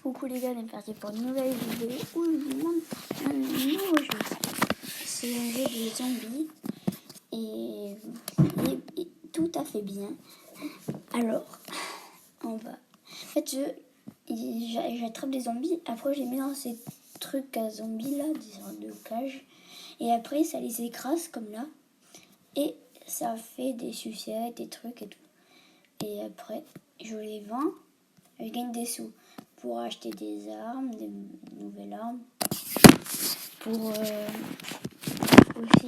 Coucou les gars, on est parti pour une nouvelle vidéo où je vous montre un nouveau jeu. C'est un jeu de zombies et tout à fait bien. Alors, on va... En fait, j'attrape des zombies, après je les mets dans ces trucs à zombies là, des sortes de cages. Et après, ça les écrase comme là. Et ça fait des sucettes, des trucs et tout. Et après, je les vends, je gagne des sous pour acheter des armes, des nouvelles armes, pour aussi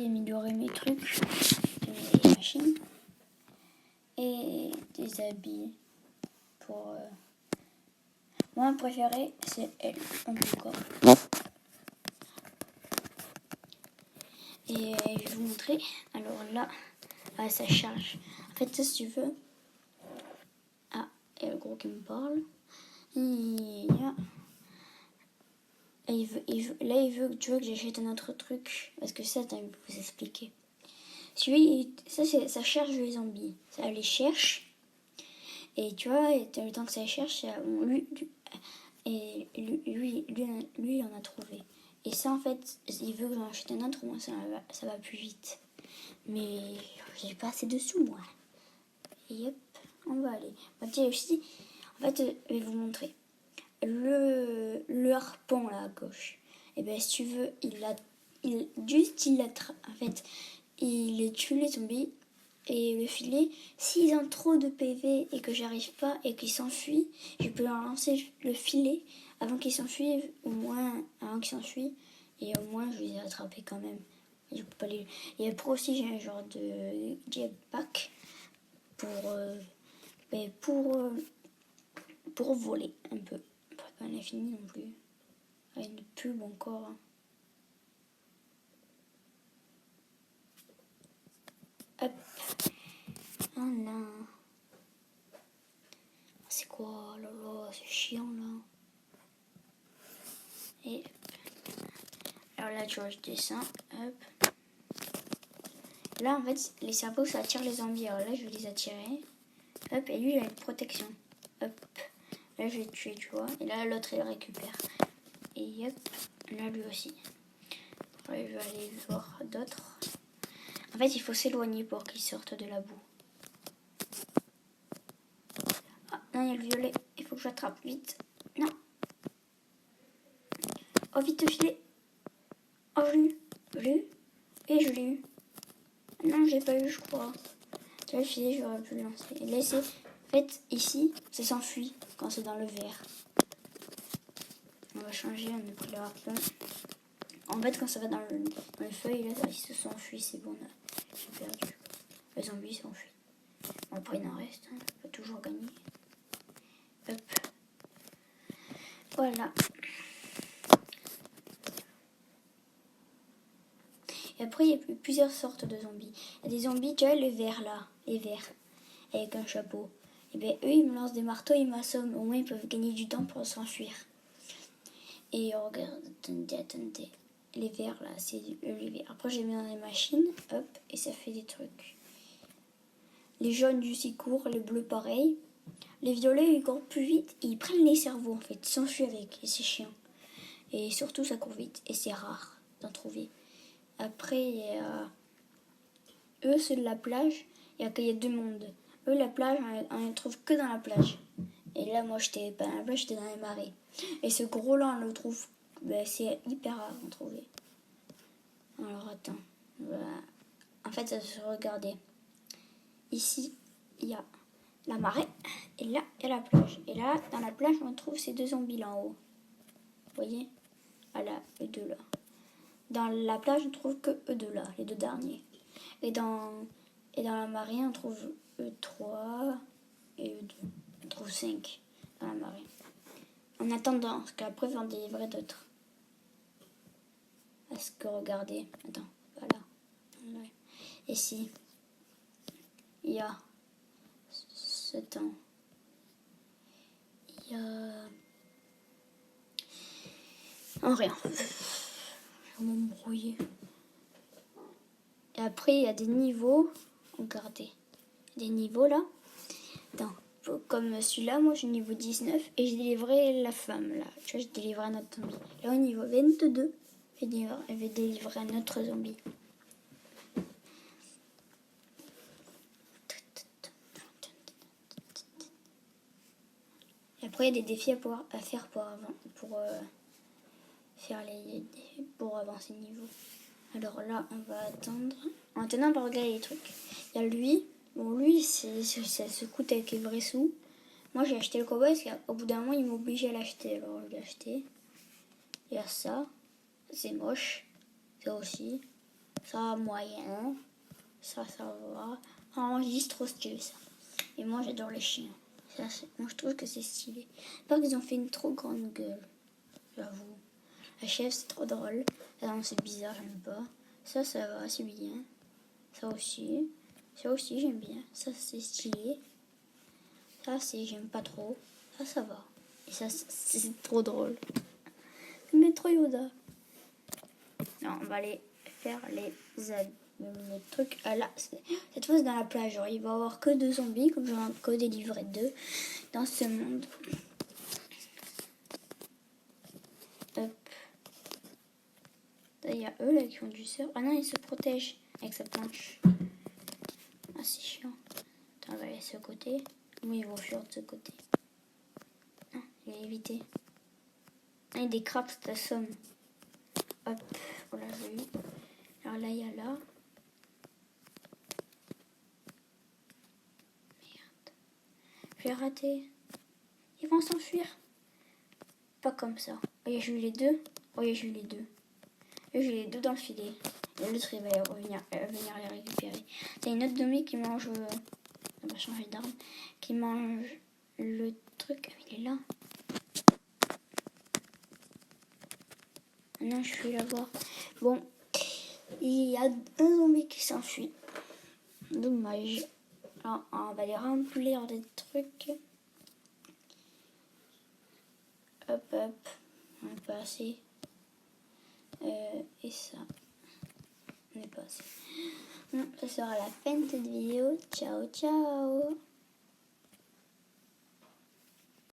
améliorer mes trucs, mes machines, et des habits pour... Moi, préféré, c'est elle, en tout cas. Et je vais vous montrer. Alors là, ça charge. En fait, ça, si tu veux... Ah, il y a le gros qui me parle. Là, il veut, tu vois, que j'achète un autre truc. Parce que ça, attends, il faut vous expliquer. Ça cherche les zombies. Ça les cherche. Et tu vois, le temps que ça cherche, lui, il en a trouvé. Et ça, en fait, il veut que j'en achète un autre, moi, ça va plus vite. Mais j'ai pas assez de sous, moi. Et hop, on va aller. Tiens, aussi, en fait, je vais vous montrer. Le harpon, là, à gauche. Et bien, si tu veux, en fait, il tue les zombies. Et le filet, s'ils ont trop de PV et que j'arrive pas et qu'ils s'enfuient, je peux leur lancer le filet avant qu'ils s'enfuient, avant qu'ils s'enfuient, et au moins je les ai attrapés quand même. Et après aussi j'ai un genre de jetpack pour voler un peu. Pas l'infini non plus. Avec une pub encore. Hein. Hop. Voilà. C'est quoi? Oh là là, c'est chiant là. Et alors là, tu vois, je descends. Hop. Là, en fait, les cerveaux, ça attire les zombies. Alors là, je vais les attirer. Hop, et lui, il a une protection. Hop. Là, je vais le tuer, tu vois. Et là, l'autre, il le récupère. Et hop, là, lui aussi. Après, je vais aller voir d'autres. En fait, il faut s'éloigner pour qu'ils sortent de la boue. Ah, non, il y a le violet. Il faut que je l'attrape vite. Non. Oh, vite, le filet. Oh, je l'ai eu. Et je l'ai eu. Non, je l'ai pas eu, je crois. Tu vois, le filet, j'aurais pu le lancer. Et laisser. En fait, ici, ça s'enfuit quand c'est dans le vert. On va changer, on a pris le harpon. En fait, quand ça va dans les feuilles, là, ils se s'enfuient, c'est bon, j'ai perdu. Les zombies s'enfuient. Bon, après, il en reste, hein. On peut toujours gagner. Hop. Voilà. Et après, il y a plusieurs sortes de zombies. Il y a des zombies, tu vois, les verts là, les verts, avec un chapeau. Et bien, eux, ils me lancent des marteaux, ils m'assomment. Au moins, ils peuvent gagner du temps pour s'enfuir. Et regarde, attendez. Les verts là, c'est les verts. Après, j'ai mis dans les machines, hop, et ça fait des trucs. Les jaunes du si courent, les bleus pareil. Les violets, ils courent plus vite, ils prennent les cerveaux en fait, ils s'enfuient avec, et c'est chiant. Et surtout, ça court vite, et c'est rare d'en trouver. Après, il y a... Eux, c'est de la plage, il y a deux mondes. Eux, la plage, on ne trouve que dans la plage. Et là, moi, j'étais pas dans la plage, j'étais dans les marais. Et ce gros-là, on le trouve, c'est hyper rare d'en trouver. Alors, attends. Voilà. En fait, ça se regardait. Ici, il y a la marée, et là, il y a la plage. Et là, dans la plage, on trouve ces deux zombies là en haut. Vous voyez? Voilà, les deux là. Dans la plage, on trouve que eux deux là, les deux derniers. Et dans la marée, on trouve eux 3 et eux 2. On trouve 5 dans la marée. En attendant, parce qu'après, on va en délivrer d'autres. Parce que regardez, attends, voilà. Ici, il y a ce temps. Il y a... En rien. Je vais m'embrouiller. Et après, il y a des niveaux. Regardez. Des niveaux là. Attends, comme celui-là, moi, je suis niveau 19 et j'ai délivré la femme, là. Tu vois, j'ai délivré un autre zombie. Là, au niveau 22, je vais délivrer un autre zombie. Et après, il y a des défis à faire pour avancer le niveau. Alors là, on va attendre. Maintenant, on va regarder les trucs. Il y a lui. Bon, lui, ça se coûte avec les vrais sous. Moi, j'ai acheté le cowboy parce qu'au bout d'un moment, il m'a obligé à l'acheter. Alors, je l'ai acheté. Il y a ça. C'est moche. Ça aussi. Ça, moyen. Ça va. Moi, je dis c'est trop stylé, ça. Et moi, j'adore les chiens. Moi, je trouve que c'est stylé. Pas qu'ils ont fait une trop grande gueule. J'avoue. La chef, c'est trop drôle. Ah non, c'est bizarre, j'aime pas. Ça va, c'est bien. Ça aussi, j'aime bien. Ça, c'est stylé. Ça, j'aime pas trop. Ça va. Et ça, c'est trop drôle. Mais trop Yoda. Non, on va aller faire les trucs. Ah là, cette fois, c'est dans la plage. Genre, il va y avoir que 2 zombies, comme j'en ai que délivré 2 dans ce monde. Hop. Il y a eux là qui ont du surf. Ah non, ils se protègent avec sa planche. Ah, c'est chiant. Attends, on va aller de ce côté. Oui, ils vont fuir de ce côté. Ah, il a évité. Ah, il y a des crabes, ça somme. Hop, on l'a vu. Alors là, il y a là. Merde. J'ai raté. Ils vont s'enfuir. Pas comme ça. Oh, j'ai eu les 2. Oh, j'ai eu les 2. J'ai les 2 dans le filet. Et l'autre, il va venir les récupérer. C'est une autre zombie qui mange... on va changer d'arme. Qui mange le truc. Ah, il est là. Non, je suis là-bas. Bon, il y a un zombie qui s'enfuit. Dommage. Alors, on va les remplir des trucs. Hop, hop. On n'est pas assez. Et ça. On n'est pas assez. Bon, ça sera la fin de cette vidéo. Ciao, ciao.